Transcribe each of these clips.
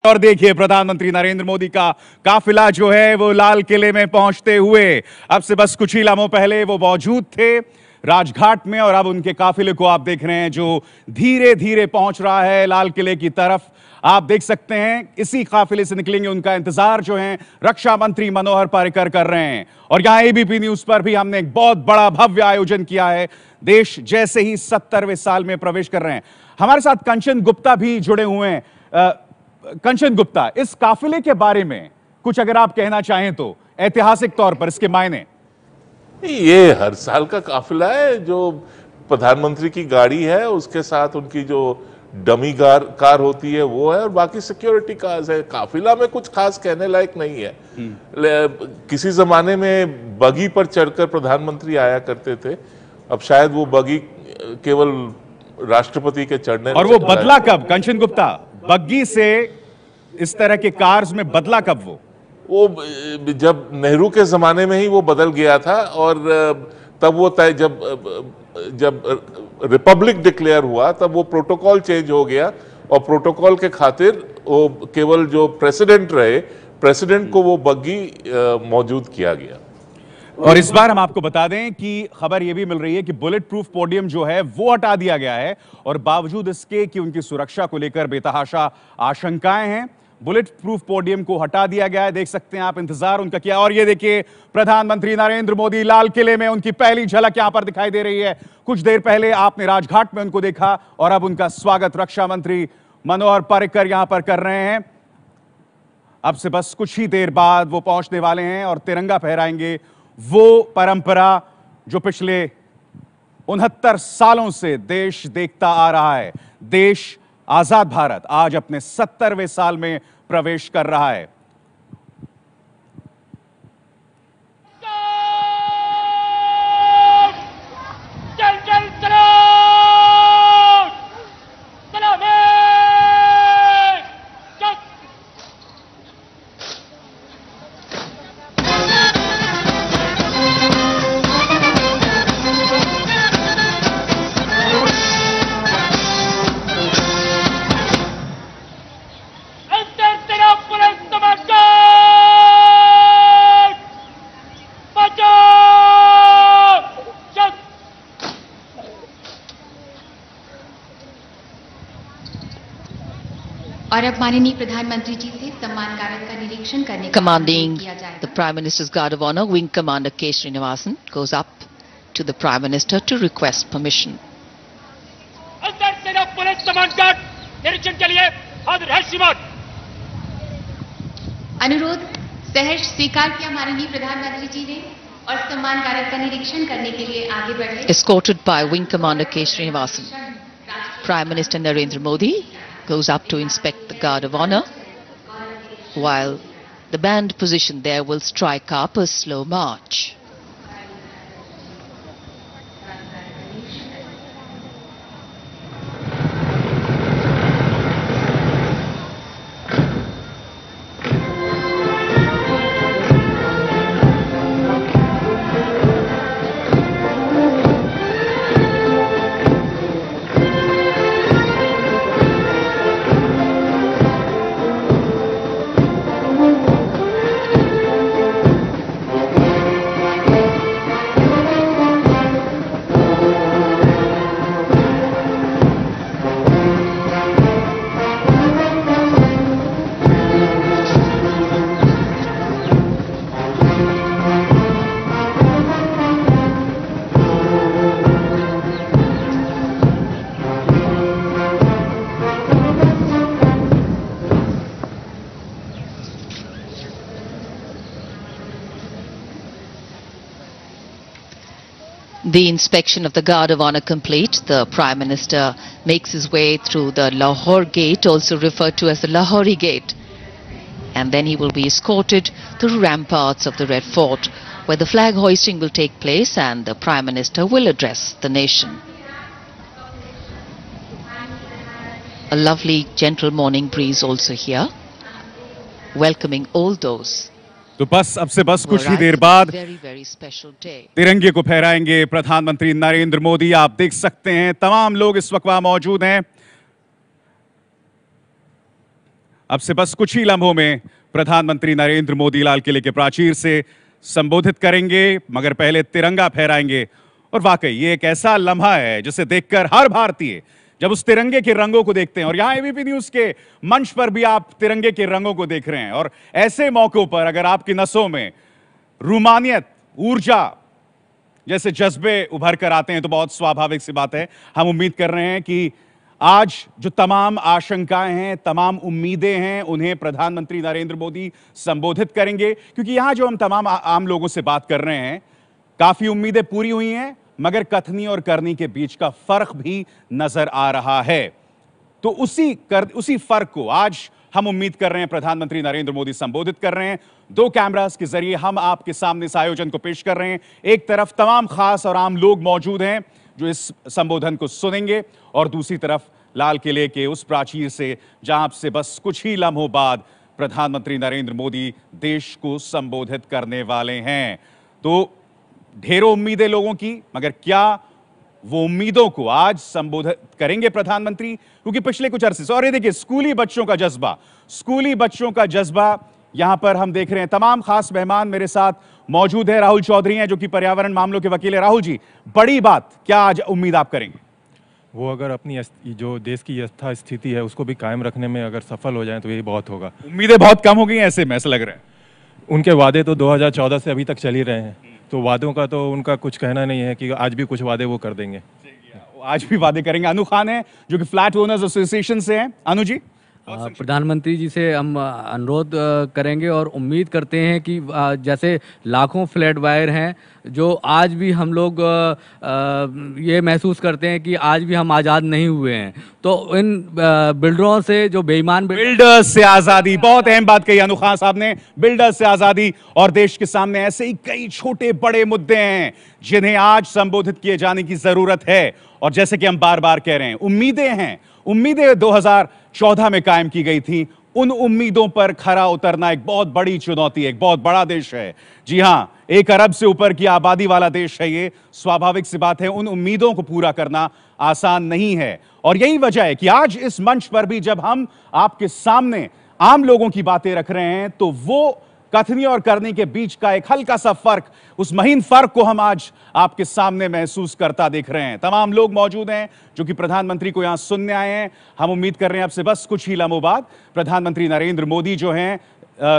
और देखिए प्रधानमंत्री नरेंद्र मोदी का काफिला जो है वो लाल किले में पहुंचते हुए अब से बस कुछ ही लम्हों पहले वो मौजूद थे राजघाट में और अब उनके काफिले को आप देख रहे हैं जो धीरे धीरे पहुंच रहा है लाल किले की तरफ। आप देख सकते हैं इसी काफिले से निकलेंगे, उनका इंतजार जो है रक्षा मंत्री मनोहर पर्रिकर कर रहे हैं। और यहां एबीपी न्यूज पर भी हमने एक बहुत बड़ा भव्य आयोजन किया है। देश जैसे ही 70वें साल में प्रवेश कर रहे हैं। हमारे साथ कंचन गुप्ता भी जुड़े हुए हैं। कंचन गुप्ता, इस काफिले के बारे में कुछ अगर आप कहना चाहें तो ऐतिहासिक तौर पर इसके मायने। ये हर साल का काफिला है जो प्रधानमंत्री की गाड़ी है, उसके साथ उनकी जो डमी कार होती है वो है और बाकी सिक्योरिटी कार्स है। काफिला में कुछ खास कहने लायक नहीं है। किसी जमाने में बगी पर चढ़कर प्रधानमंत्री आया करते थे, अब शायद वो बगी केवल राष्ट्रपति के चढ़ने। और वो बदला कब कंचन गुप्ता? बग्गी से इस तरह के कार्स में बदला कब? वो जब नेहरू के जमाने में ही वो बदल गया था और तब वो तय जब रिपब्लिक डिक्लेयर हुआ तब वो प्रोटोकॉल चेंज हो गया और प्रोटोकॉल के खातिर वो केवल जो प्रेसिडेंट रहे, प्रेसिडेंट को वो बग्गी मौजूद किया गया। और इस बार हम आपको बता दें कि खबर यह भी मिल रही है कि बुलेट प्रूफ पोडियम जो है वो हटा दिया गया है और बावजूद इसके कि उनकी सुरक्षा को लेकर बेतहाशा आशंकाएं हैं, बुलेट प्रूफ पोडियम को हटा दिया गया है। देख सकते हैं आप इंतजार उनका किया। और ये देखिए प्रधानमंत्री नरेंद्र मोदी लाल किले में, उनकी पहली झलक यहां पर दिखाई दे रही है। कुछ देर पहले आपने राजघाट में उनको देखा और अब उनका स्वागत रक्षा मंत्री मनोहर पर्रिकर यहां पर कर रहे हैं। अब से बस कुछ ही देर बाद वो पहुंचने वाले हैं और तिरंगा फहराएंगे। वो परंपरा जो पिछले 69 सालों से देश देखता आ रहा है। देश आजाद भारत आज अपने 70वें साल में प्रवेश कर रहा है। चल चल चलो और अब माननीय प्रधानमंत्री जी से सम्मान कारक का निरीक्षण करने का Commanding the Prime Minister's Guard of Honor, Wing Commander K. Srinivasan goes up to the Prime Minister to request permission. अंतर सेना पुलिस सम्मान कारक निरीक्षण के लिए हाजिर है श्रीमान। अनुरोध सहर्ष स्वीकार किया माननीय प्रधानमंत्री जी ने और सम्मान कारक का निरीक्षण करने के लिए आगे बढ़े। Escorted by Wing Commander K. Srinivasan, Prime Minister Narendra Modi goes up to inspect the Guard of Honor, while the band position there will strike up a slow march. The inspection of the Guard of Honor complete, the Prime Minister makes his way through the Lahore Gate, also referred to as the Lahori Gate. And then he will be escorted through ramparts of the Red Fort, where the flag hoisting will take place and the Prime Minister will address the nation. A lovely gentle morning breeze also here, welcoming all those तो बस अब से बस कुछ ही देर बाद तिरंगे को फहराएंगे प्रधानमंत्री नरेंद्र मोदी। आप देख सकते हैं तमाम लोग इस वक्त वहां मौजूद हैं। अब से बस कुछ ही लम्हों में प्रधानमंत्री नरेंद्र मोदी लाल किले के प्राचीर से संबोधित करेंगे, मगर पहले तिरंगा फहराएंगे। और वाकई ये एक ऐसा लम्हा है जिसे देखकर हर भारतीय जब उस तिरंगे के रंगों को देखते हैं, और यहां एबीपी न्यूज के मंच पर भी आप तिरंगे के रंगों को देख रहे हैं, और ऐसे मौकों पर अगर आपकी नसों में रूमानियत, ऊर्जा जैसे जज्बे उभर कर आते हैं तो बहुत स्वाभाविक सी बात है, हम उम्मीद कर रहे हैं कि आज जो तमाम आशंकाएं हैं, तमाम उम्मीदें हैं, उन्हें प्रधानमंत्री नरेंद्र मोदी संबोधित करेंगे। क्योंकि यहां जो हम तमाम आम लोगों से बात कर रहे हैं, काफी उम्मीदें पूरी हुई हैं, मगर कथनी और करनी के बीच का फर्क भी नजर आ रहा है। तो उसी फर्क को आज हम उम्मीद कर रहे हैं प्रधानमंत्री नरेंद्र मोदी संबोधित कर रहे हैं। 2 कैमरास के जरिए हम आपके सामने इस आयोजन को पेश कर रहे हैं। एक तरफ तमाम खास और आम लोग मौजूद हैं जो इस संबोधन को सुनेंगे, और दूसरी तरफ लाल किले के उस प्राचीर से जहां से बस कुछ ही लम्हों बाद प्रधानमंत्री नरेंद्र मोदी देश को संबोधित करने वाले हैं। तो ढेरों उम्मीदें लोगों की, मगर क्या वो उम्मीदों को आज संबोधित करेंगे प्रधानमंत्री? क्योंकि पिछले कुछ अरसे से, और ये देखिए स्कूली बच्चों का जज्बा यहां पर हम देख रहे हैं। तमाम खास मेहमान मेरे साथ मौजूद है। राहुल चौधरी हैं जो कि पर्यावरण मामलों के वकील है। राहुल जी, बड़ी बात क्या आज उम्मीद आप करेंगे? वो अगर अपनी जो देश की यथा स्थिति है उसको भी कायम रखने में अगर सफल हो जाए तो यही बहुत होगा। उम्मीदें बहुत कम हो गई हैं ऐसे में, ऐसा लग रहा है। उनके वादे तो 2014 से अभी तक चल ही रहे हैं, तो वादों का तो उनका कुछ कहना नहीं है कि आज भी कुछ वादे वो कर देंगे। आज भी वादे करेंगे। अनु खान है जो कि फ्लैट ओनर्स एसोसिएशन से हैं। अनु जी, प्रधानमंत्री जी से हम अनुरोध करेंगे और उम्मीद करते हैं कि जैसे लाखों फ्लैट बायर हैं जो आज भी हम लोग ये महसूस करते हैं कि आज भी हम आज़ाद नहीं हुए हैं, तो इन बिल्डरों से जो बेईमान बिल्डर्स से आज़ादी, बहुत अहम बात कही अनु खान साहब ने। बिल्डर्स से आज़ादी, और देश के सामने ऐसे ही कई छोटे बड़े मुद्दे हैं जिन्हें आज संबोधित किए जाने की जरूरत है। और जैसे कि हम बार बार कह रहे हैं, उम्मीदें हैं, उम्मीदें 2014 में कायम की गई थी। उन उम्मीदों पर खरा उतरना एक बहुत बड़ी चुनौती है। एक बहुत बड़ा देश है, जी हां, 1 अरब से ऊपर की आबादी वाला देश है ये। स्वाभाविक सी बात है, उन उम्मीदों को पूरा करना आसान नहीं है। और यही वजह है कि आज इस मंच पर भी जब हम आपके सामने आम लोगों की बातें रख रहे हैं, तो वो कथनी और करनी के बीच का एक हल्का सा फर्क, उस महीन फर्क को हम आज आपके सामने महसूस करता देख रहे हैं। तमाम लोग मौजूद हैं जो कि प्रधानमंत्री को यहां सुनने आए हैं। हम उम्मीद कर रहे हैं आपसे बस कुछ ही लम्हों बाद प्रधानमंत्री नरेंद्र मोदी जो हैं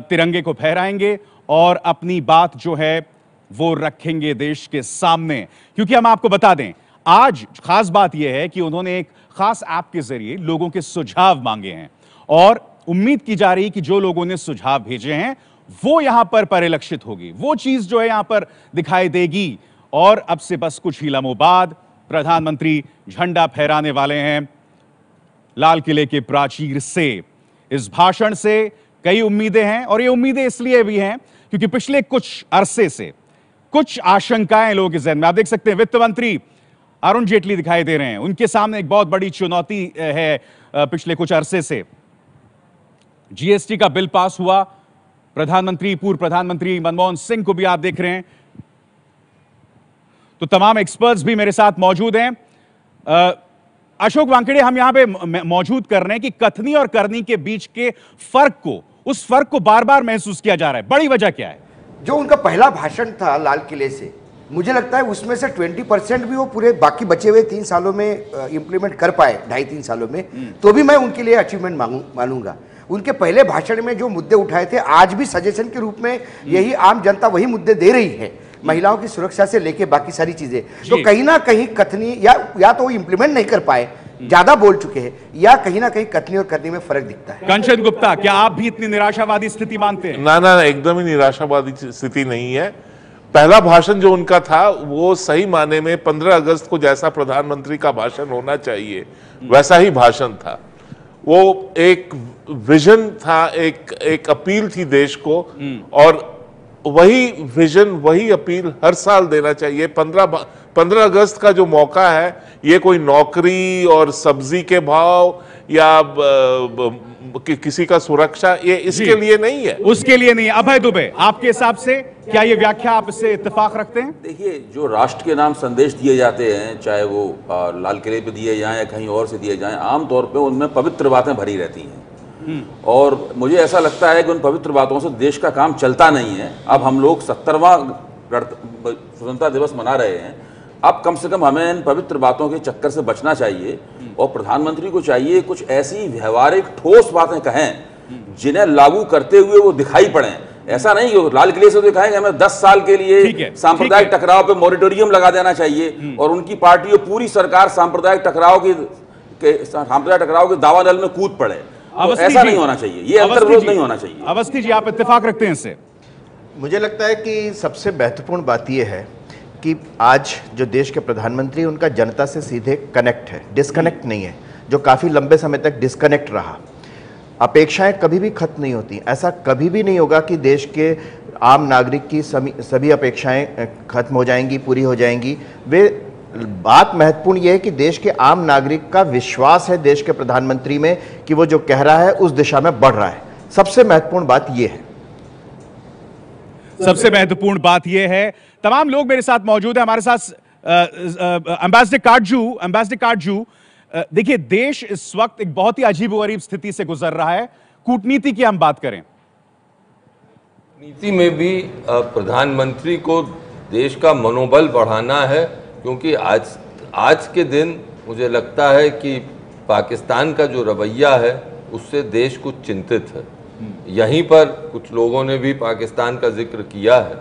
तिरंगे को फहराएंगे और अपनी बात जो है वो रखेंगे देश के सामने। क्योंकि हम आपको बता दें, आज खास बात यह है कि उन्होंने एक खास ऐप के जरिए लोगों के सुझाव मांगे हैं, और उम्मीद की जा रही कि जो लोगों ने सुझाव भेजे हैं वो यहां पर परिलक्षित होगी, वो चीज जो है यहां पर दिखाई देगी। और अब से बस कुछ ही लम्हों बाद प्रधानमंत्री झंडा फहराने वाले हैं लाल किले के प्राचीर से। इस भाषण से कई उम्मीदें हैं, और ये उम्मीदें इसलिए भी हैं क्योंकि पिछले कुछ अरसे से कुछ आशंकाएं लोगों के जहन में। आप देख सकते हैं वित्त मंत्री अरुण जेटली दिखाई दे रहे हैं, उनके सामने एक बहुत बड़ी चुनौती है पिछले कुछ अरसे से। जीएसटी का बिल पास हुआ, पूर्व प्रधानमंत्री मनमोहन सिंह को भी आप देख रहे हैं। तो तमाम एक्सपर्ट्स भी मेरे साथ मौजूद हैं। अशोक वानखेड़े, हम यहां पे मौजूद कर रहे हैं कि कथनी और करनी के बीच के उस फर्क को बार बार महसूस किया जा रहा है। बड़ी वजह क्या है? जो उनका पहला भाषण था लाल किले से, मुझे लगता है उसमें से 20% भी वो पूरे बाकी बचे हुए 3 सालों में इंप्लीमेंट कर पाए, 2.5-3 सालों में, तो भी मैं उनके लिए अचीवमेंट मानूंगा। उनके पहले भाषण में जो मुद्दे उठाए थे, आज भी सजेशन के रूप में यही आम जनता वही मुद्दे दे रही है, महिलाओं की सुरक्षा से लेके बाकी सारी चीजें। तो कहीं ना कहीं कथनी या तो वो इंप्लीमेंट नहीं कर पाए, ज्यादा बोल चुके हैं, या कहीं ना कहीं कथनी और करनी में फर्क दिखता है। कंचन गुप्ता, क्या आप भी इतनी निराशावादी स्थिति मानते हैं? ना, एकदम ही निराशावादी स्थिति नहीं है। पहला भाषण जो उनका था वो सही माने में 15 अगस्त को जैसा प्रधानमंत्री का भाषण होना चाहिए वैसा ही भाषण था। वो एक विजन था, एक अपील थी देश को, और वही विजन, वही अपील हर साल देना चाहिए। 15 अगस्त का जो मौका है, ये कोई नौकरी और सब्जी के भाव या किसी का सुरक्षा, ये इसके लिए नहीं है, उसके लिए नहीं है। अभय दुबे, आपके हिसाब से क्या ये व्याख्या आप इससे इत्तेफाक रखते हैं? देखिए, जो राष्ट्र के नाम संदेश दिए जाते हैं, चाहे वो लाल किले पे दिए जाएं या कहीं और से दिए जाएं, आमतौर पे उनमें पवित्र बातें भरी रहती हैं। और मुझे ऐसा लगता है कि उन पवित्र बातों से देश का काम चलता नहीं है। अब हम लोग 70वां स्वतंत्रता दिवस मना रहे हैं, अब कम से कम हमें इन पवित्र बातों के चक्कर से बचना चाहिए और प्रधानमंत्री को चाहिए कुछ ऐसी व्यवहारिक ठोस बातें कहें जिन्हें लागू करते हुए वो दिखाई पड़े। ऐसा नहीं कि लाल किले से तो कहें कि हमें 10 साल के लिए सांप्रदायिक टकराव पे मॉरिटोरियम लगा देना चाहिए और उनकी पार्टी और पूरी सरकार सांप्रदायिक टकराव के दावानल में कूद पड़े। तो ऐसा नहीं होना चाहिए, ये अंतर्विरोध नहीं होना चाहिए। अवस्थी जी, आप इत्तेफाक रखते हैं इससे? मुझे लगता है कि सबसे महत्वपूर्ण बात यह है कि आज जो देश के प्रधानमंत्री उनका जनता से सीधे कनेक्ट है, डिस्कनेक्ट नहीं है, जो काफ़ी लंबे समय तक डिस्कनेक्ट रहा। अपेक्षाएं कभी भी खत्म नहीं होती, ऐसा कभी भी नहीं होगा कि देश के आम नागरिक की सभी अपेक्षाएं खत्म हो जाएंगी, पूरी हो जाएंगी। वे बात महत्वपूर्ण यह है कि देश के आम नागरिक का विश्वास है देश के प्रधानमंत्री में कि वो जो कह रहा है उस दिशा में बढ़ रहा है। सबसे महत्वपूर्ण बात यह है। सबसे महत्वपूर्ण बात यह है। तमाम लोग मेरे साथ मौजूद हैं। हमारे साथ एम्बेसडर काटजू, देखिए देश इस वक्त एक बहुत ही अजीबोगरीब स्थिति से गुजर रहा है। कूटनीति की हम बात करें, नीति में भी प्रधानमंत्री को देश का मनोबल बढ़ाना है, क्योंकि आज के दिन मुझे लगता है कि पाकिस्तान का जो रवैया है उससे देश कुछ चिंतित है। यहीं पर कुछ लोगों ने भी पाकिस्तान का जिक्र किया है,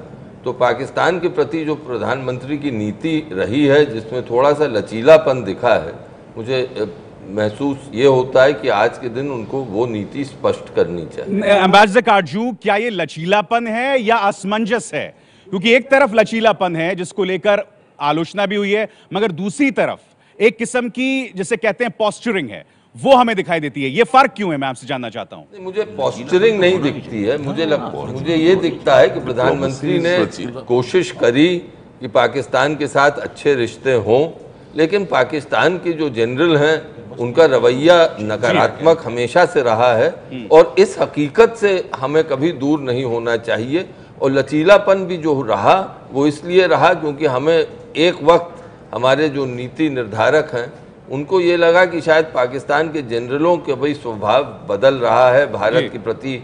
तो पाकिस्तान के प्रति जो प्रधानमंत्री की नीति रही है जिसमें थोड़ा सा लचीलापन दिखा है, मुझे महसूस ये होता है कि आज के दिन उनको वो नीति स्पष्ट करनी चाहिए। एम्बेसडर काटजू, क्या ये लचीलापन है या असमंजस है? क्योंकि एक तरफ लचीलापन है जिसको लेकर आलोचना भी हुई है, मगर दूसरी तरफ एक किस्म की जिसे कहते हैं पोस्चरिंग है, वो हमें दिखाई देती है। ये फर्क क्यों है, मैं आपसे जानना चाहता हूं। मुझे पोस्चरिंग नहीं दिखती है, मुझे ये दिखता है कि प्रधानमंत्री ने कोशिश करी कि पाकिस्तान के साथ अच्छे रिश्ते हों, लेकिन पाकिस्तान के जो जनरल हैं उनका रवैया नकारात्मक हमेशा से रहा है और इस हकीकत से हमें कभी दूर नहीं होना चाहिए। और लचीलापन भी जो रहा वो इसलिए रहा क्योंकि हमें एक वक्त हमारे जो नीति निर्धारक हैं उनको ये लगा कि शायद पाकिस्तान के जनरलों के भाई स्वभाव बदल रहा है, भारत के प्रति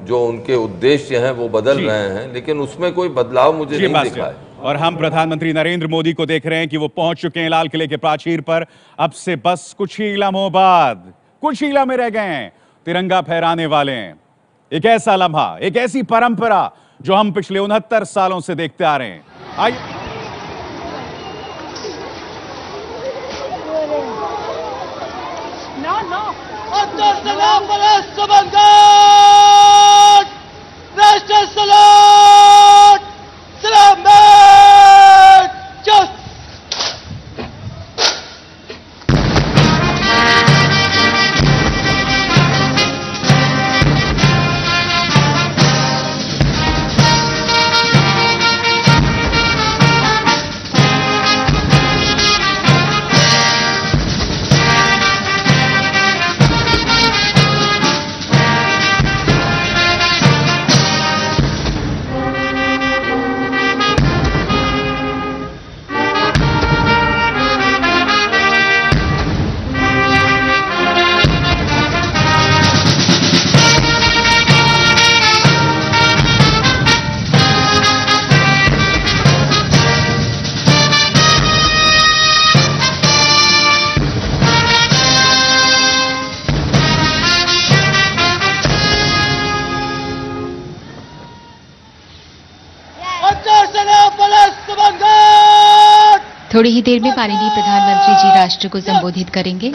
जो उनके उद्देश्य हैं वो बदल रहे हैं, लेकिन उसमें कोई बदलाव मुझे नहीं दिखा है। और हम प्रधानमंत्री नरेंद्र मोदी को देख रहे हैं कि वो पहुंच चुके हैं लाल किले के प्राचीर पर। अब से बस कुछ ही लम्हों बाद, कुछ ही लम्हे रह गए हैं, तिरंगा फहराने वाले हैं। एक ऐसा लम्हा, एक ऐसी परंपरा जो हम पिछले 69 सालों से देखते आ रहे हैं। आइए थोड़ी ही देर में माननीय प्रधानमंत्री जी राष्ट्र को संबोधित करेंगे।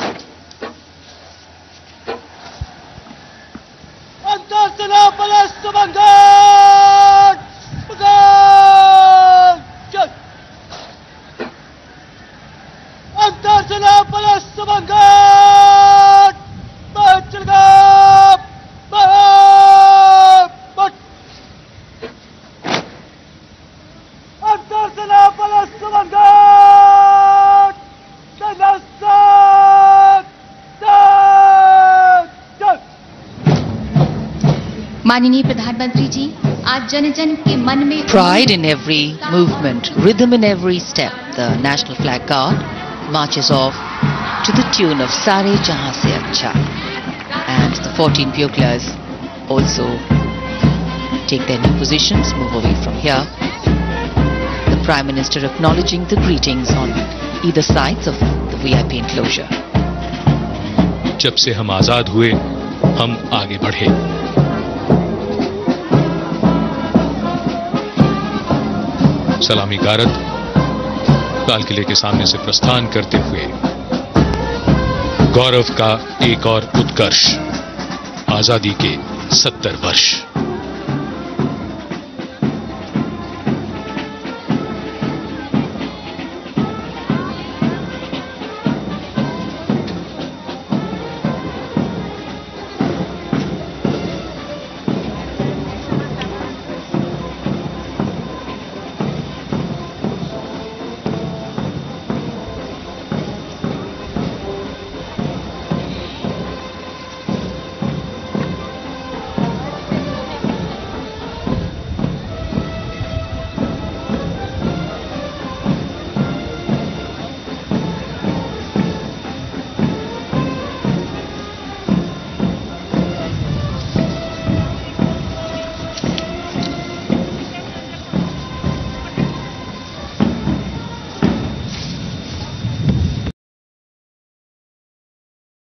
माननीय प्रधानमंत्री जी, आज जन जन के मन में pride in every movement, rhythm in every step. The national flag guard marches off to the tune of Sare Jahan Se Acha, and the 14 buglers also take their new positions, move away from here. The Prime Minister acknowledging the greetings on either sides of the VIP enclosure. जब से हम आजाद हुए, हम आगे बढ़े। सलामी गारद लाल किले के सामने से प्रस्थान करते हुए गौरव का एक और उत्कर्ष, आजादी के 70 वर्ष।